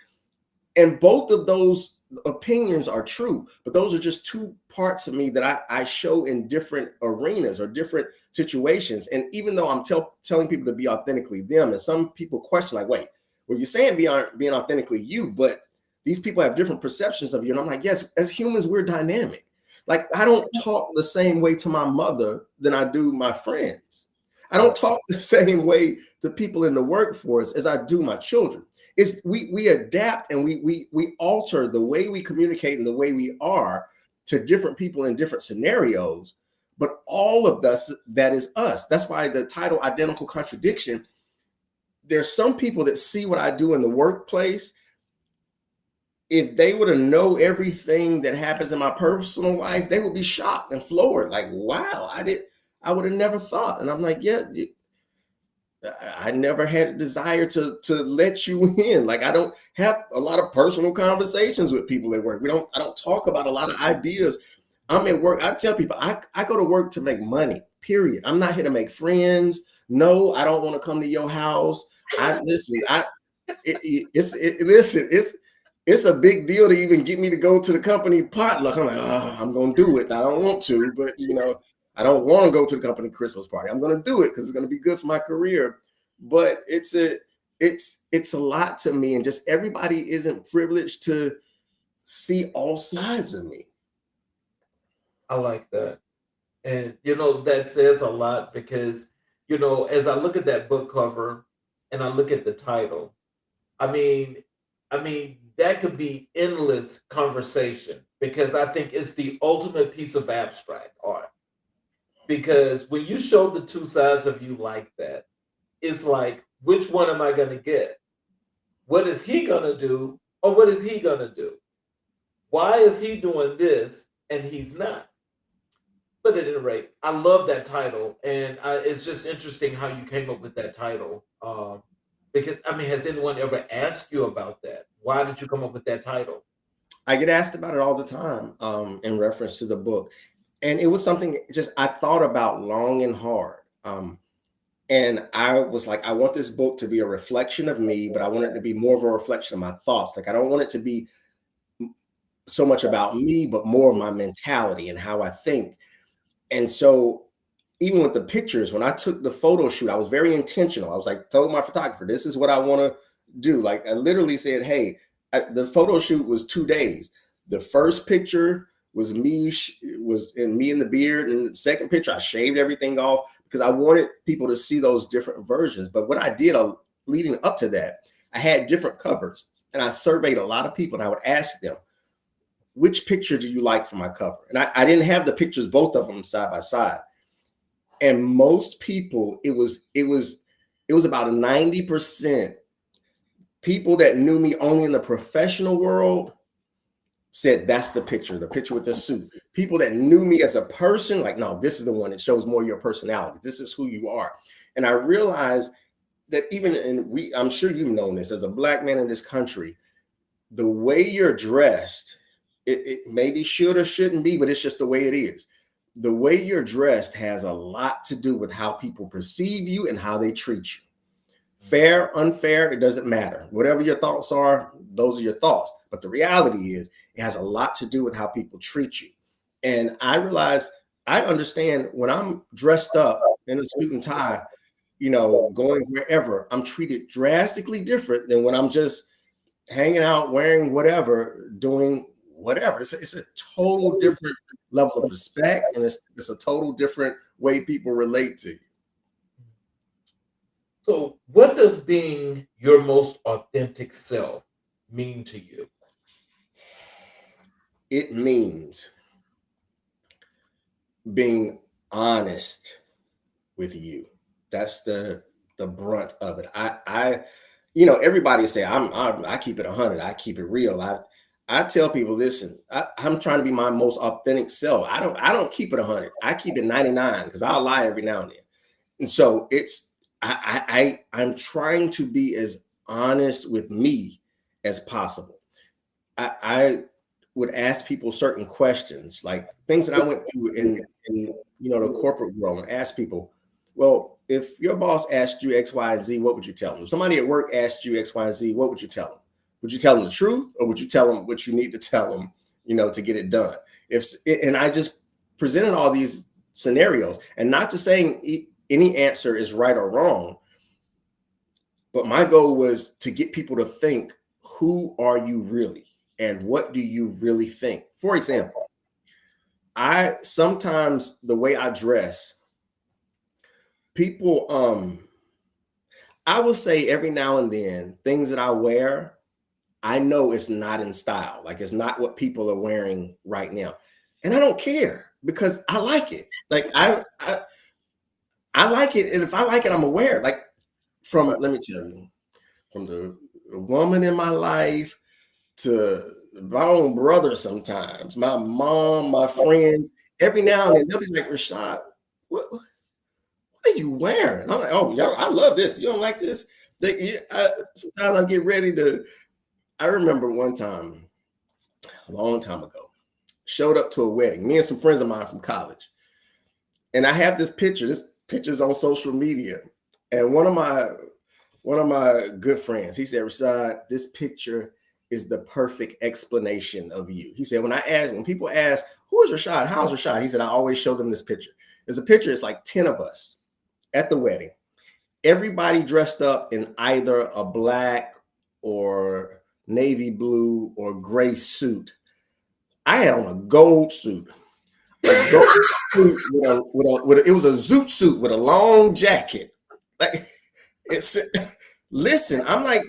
And both of those opinions are true, but those are just two parts of me that I show in different arenas or different situations. And even though I'm telling people to be authentically them, and some people question like, wait, well, you're saying being authentically you, but these people have different perceptions of you. And I'm like, yes, as humans, we're dynamic. Like, I don't talk the same way to my mother than I do my friends. I don't talk the same way to people in the workforce as I do my children. It's we adapt and we alter the way we communicate and the way we are to different people in different scenarios. But all of us, that is us. That's why the title Identical Contradiction. There's some people that see what I do in the workplace. If they were to know everything that happens in my personal life, they would be shocked and floored. Like, wow, I would have never thought. And I'm like, yeah, I never had a desire to let you in. Like, I don't have a lot of personal conversations with people at work. I don't talk about a lot of ideas. I'm at work. I tell people I go to work to make money, period. I'm not here to make friends. No, I don't want to come to your house. It's a big deal to even get me to go to the company potluck. I'm like, oh, I'm going to do it. I don't want to, but I don't want to go to the company Christmas party. I'm going to do it because it's going to be good for my career. But it's a lot to me, and just everybody isn't privileged to see all sides of me. I like that. And that says a lot, because as I look at that book cover and I look at the title, I mean that could be endless conversation, because I think it's the ultimate piece of abstract art. Because when you show the two sides of you like that, it's like, which one am I going to get? What is he going to do, or what is he going to do? Why is he doing this and he's not? But at any rate, I love that title, and it's just interesting how you came up with that title. Because has anyone ever asked you about that? Why did you come up with that title? I get asked about it all the time in reference to the book, and it was something just I thought about long and hard. And And I was like, I want this book to be a reflection of me, but I want it to be more of a reflection of my thoughts. Like, I don't want it to be so much about me, but more of my mentality and how I think. And so, even with the pictures, when I took the photo shoot, I was very intentional. I was like, told my photographer, this is what I want to do. Like, I literally said, hey, the photo shoot was 2 days. The first picture was me in the beard, and the second picture I shaved everything off because I wanted people to see those different versions. But what I did leading up to that, I had different covers, and I surveyed a lot of people, and I would ask them, which picture do you like for my cover? And I didn't have the pictures, both of them side by side. And most people, it was about 90% people that knew me only in the professional world said that's the picture with the suit. People that knew me as a person, like, no, this is the one that shows more your personality. This is who you are. And I realized that I'm sure you've known this, as a Black man in this country, the way you're dressed, it maybe should or shouldn't be, but it's just the way it is. The way you're dressed has a lot to do with how people perceive you and how they treat you. Fair, unfair, it doesn't matter. Whatever your thoughts are, those are your thoughts. But the reality is, it has a lot to do with how people treat you. And I realize, I understand when I'm dressed up in a suit and tie, going wherever, I'm treated drastically different than when I'm just hanging out, wearing whatever, doing whatever. It's a total different level of respect, and it's a total different way people relate to you. So, what does being your most authentic self mean to you? It means being honest with you. That's the brunt of it. Everybody say I keep it 100. I keep it real. I tell people, listen, I'm trying to be my most authentic self. I don't keep it 100. I keep it 99 because I'll lie every now and then. And so I'm trying to be as honest with me as possible. I would ask people certain questions, like things that I went through in the corporate world, and ask people, well, if your boss asked you X, Y, and Z, what would you tell them? If somebody at work asked you X, Y, and Z, what would you tell them? Would you tell them the truth, or would you tell them what you need to tell them, to get it done? And I just presented all these scenarios, and not to saying any answer is right or wrong, but my goal was to get people to think, who are you really? And what do you really think? For example, sometimes the way I dress, people, I will say every now and then, things that I wear, I know it's not in style. Like, it's not what people are wearing right now. And I don't care, because I like it. Like, I like it. And if I like it, I'm aware. Like, let me tell you, from the woman in my life to my own brother, sometimes my mom, my friends, every now and then they'll be like, Rashaad, what are you wearing? I'm like, oh, y'all, I love this. You don't like this? Sometimes I get ready to. I remember one time, a long time ago, showed up to a wedding, me and some friends of mine from college. And I have this picture's on social media. And one of my good friends, he said, Rashaad, this picture is the perfect explanation of you. He said, when people ask, who is Rashaad? How's Rashaad? He said, I always show them this picture. There's a picture, it's like 10 of us at the wedding. Everybody dressed up in either a black or navy blue or gray suit. I had on a gold suit. A gold suit it was a zoot suit with a long jacket. Like, listen, I'm like,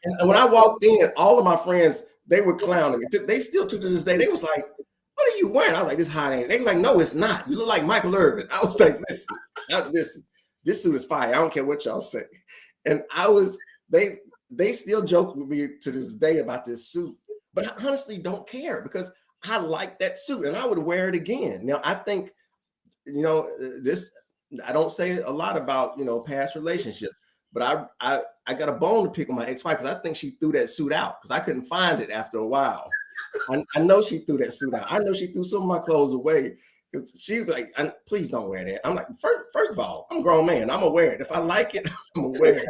and when I walked in, all of my friends, they were clowning me. They still, to this day, they was like, what are you wearing? I was like, this hot ain't. They was like, no, it's not. You look like Michael Irvin. I was like, listen, this suit is fire. I don't care what y'all say. And they still joke with me to this day about this suit, but I honestly don't care, because I like that suit and I would wear it again. Now, I think, this, I don't say a lot about, past relationships, but I got a bone to pick with my ex-wife, because I think she threw that suit out, because I couldn't find it after a while. I know she threw that suit out. I know she threw some of my clothes away, Because she was like, please don't wear that. I'm like, first of all, I'm a grown man. I'm gonna wear it. If I like it, I'm gonna wear it.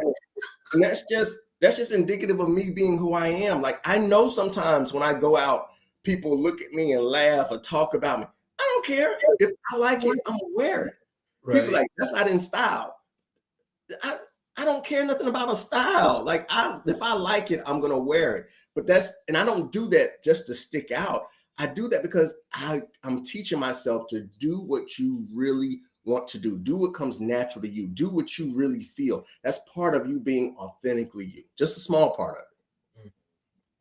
And that's just indicative of me being who I am. Like, I know sometimes when I go out, people look at me and laugh or talk about me. I don't care. If I like it, I'm gonna wear it. People Right. like, that's not in style. I don't care nothing about a style. Like, if I like it, I'm gonna wear it. But and I don't do that just to stick out. I do that because I'm teaching myself to do what you really want to do. Do what comes natural to you. Do what you really feel. That's part of you being authentically you. Just a small part of it.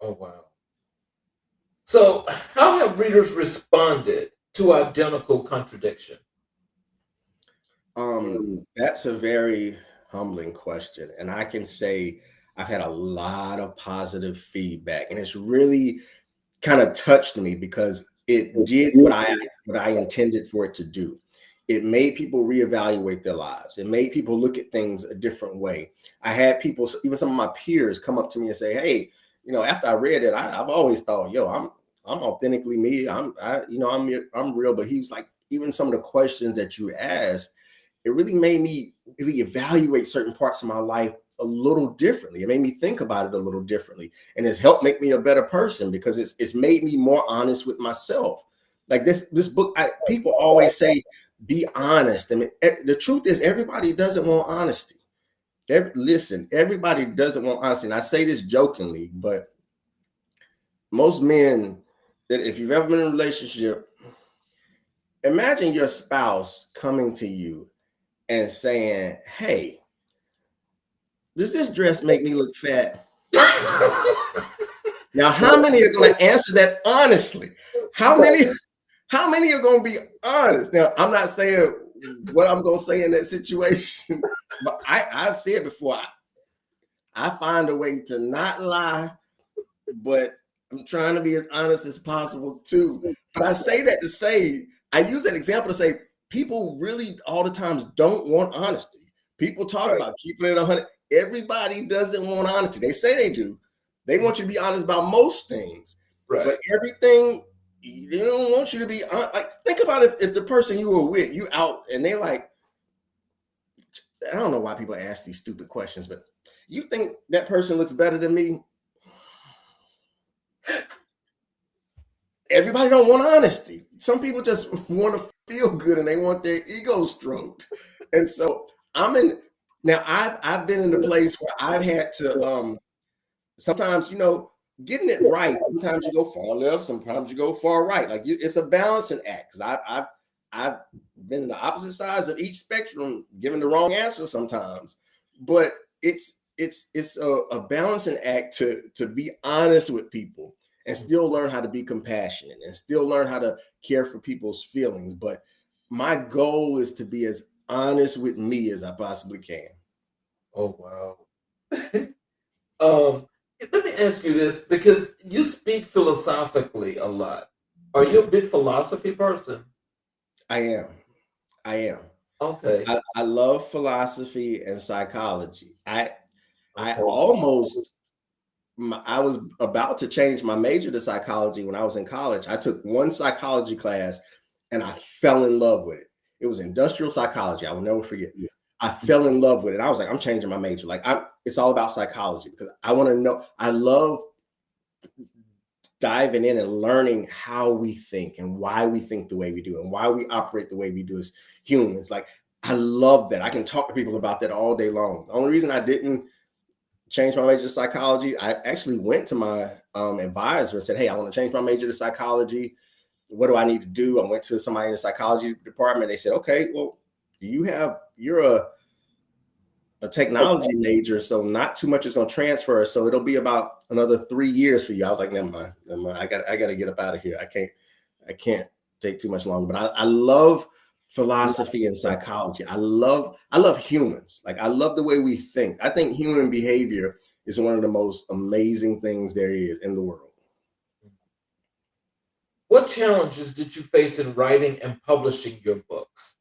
Oh, wow. So, how have readers responded to identical contradiction? That's a very humbling question. And I can say I've had a lot of positive feedback, and it's really kind of touched me because it did what I intended for it to do. It made people reevaluate their lives. It made people look at things a different way. I had people, even some of my peers, come up to me and say, "Hey, after I read it, I've always thought, yo, I'm authentically me. I'm real." But he was like, even some of the questions that you asked, it really made me really evaluate certain parts of my life a little differently. It made me think about it a little differently, and it's helped make me a better person because it's made me more honest with myself. Like this book, people always say, "Be honest." I mean, the truth is, everybody doesn't want honesty. Listen, everybody doesn't want honesty, and I say this jokingly, but most men, that if you've ever been in a relationship, imagine your spouse coming to you and saying, "Hey, does this dress make me look fat?" Now, how many are going to answer that honestly? How many are going to be honest? Now, I'm not saying what I'm going to say in that situation, but I've said before, I find a way to not lie, but I'm trying to be as honest as possible too. But I say that to say, I use that example to say, people really all the times don't want honesty. People talk about keeping it 100. Everybody doesn't want honesty. They say they do. They want you to be honest about most things, but everything, they don't want you to be honest. Like, think about if the person you were with, you out, and they like, I don't know why people ask these stupid questions, but you think that person looks better than me? Everybody don't want honesty. Some people just want to feel good and they want their ego stroked. And so now I've been in a place where I've had to sometimes, getting it right. Sometimes you go far left, sometimes you go far right. Like it's a balancing act. Because I've been in the opposite sides of each spectrum, giving the wrong answer sometimes. But it's a balancing act to be honest with people and still learn how to be compassionate and still learn how to care for people's feelings. But my goal is to be as honest with me as I possibly can. Oh, wow. Let me ask you this, because you speak philosophically a lot. Are you a big philosophy person? I am. Okay. I love philosophy and psychology. I Okay. I was about to change my major to psychology when I was in college. I took one psychology class and I fell in love with it. It was industrial psychology. I will never forget. I fell in love with it. I was like, I'm changing my major. Like, it's all about psychology because I want to know. I love diving in and learning how we think and why we think the way we do and why we operate the way we do as humans. Like, I love that. I can talk to people about that all day long. The only reason I didn't change my major to psychology, I actually went to my advisor and said, "Hey, I want to change my major to psychology. What do I need to do?" I went to somebody in the psychology department. They said, "Okay, well, you're a technology major, so not too much is going to transfer. So it'll be about another 3 years for you." I was like, never mind. I got to get up out of here. I can't take too much longer. But I love philosophy and psychology. I love humans. Like, I love the way we think. I think human behavior is one of the most amazing things there is in the world. What challenges did you face in writing and publishing your books?